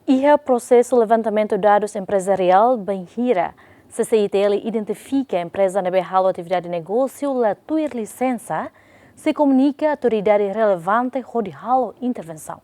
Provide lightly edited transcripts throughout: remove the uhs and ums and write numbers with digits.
E o processo de levantamento de dados empresarial Banhira, CCITL identifica a empresa na berralo atividade de negócio, la tuir licença, se comunica a autoridade relevante rodihalo intervenção.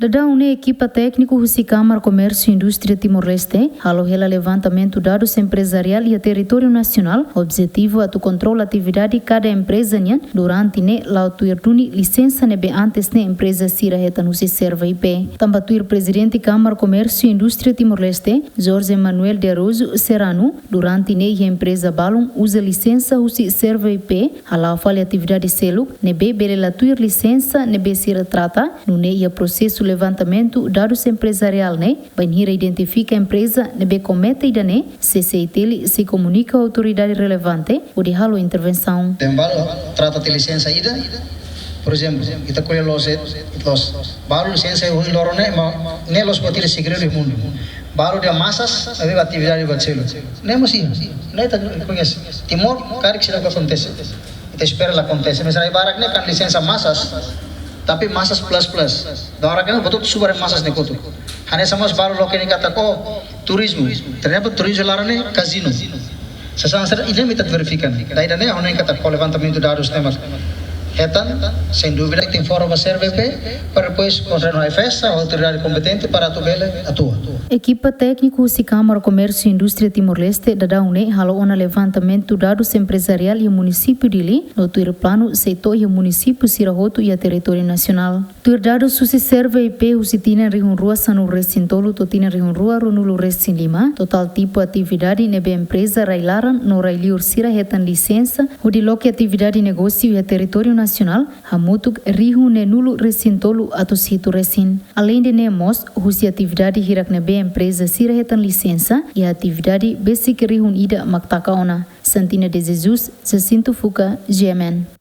Dada uma equipa técnica da Câmara Comércio e Indústria Timor-Leste, halo hela levantamento de dados empresarial e a território nacional, objetivo é tu controle a atividade de cada empresa durante la tuirtuni licença nebe antes ne empresa sira heta no se serva IP. Tamba tuir presidente Câmara Comércio e Indústria Timor-Leste, Jorge Manuel de Aroso Serrano, durante ne a empresa balon usa licença o se serva IP, hala fale atividade selo, nebe bele la tuir licença nebe sira trata, no ne a processo levantamento dados empresarial Banhira identifica a empresa nebe comete e dane CCITL se comunica a autoridade relevante o de halo intervenção. Tem trata de licença ida, por exemplo, kita colhe los baru licença o lorone ne los botir segredo do mundo. Baru dia massas ave atividade bacelo. Nem assim, nem tá conhece. Timor, cara que será que acontece. Kita espera lá acontece, mas aí barak ne kan licença massas. Tapi masas plus. Orang kan betul super masas nekotu. Hanya sama baru loke ni kata ko turismo. Ternyata turismo larane casino. Sesuatu ini kita verifikan. Daí daí orang kata ko levantamento de dados temas. Etan, sem dúvida, tem fora uma CRVP para depois contratar a festa, a autoridade competente para a tubela atua. Equipa técnica da Câmara Comércio e Indústria Timor-Leste da UNE halo ona levantamento de dados empresarial e município dele, no tuir plano setor e município Sirahoto e a território nacional. Tuir dados se serve IP o se tina rihun rua sanu recintolo to tina rihun rua ronulo recin lima, total tipo atividade nebe empresa railaran no railiur sira hetan licença, o de loque atividade negócio e a território nacional, hamutuk rihu ne nulu recintolo atau situ resin. Além de nemos, husi atividade hirak nebe empresa sira hetan licença e a atividade basic rihun ida maktaka ona. Santina de Jesus, Jacinto Fuca, GMN.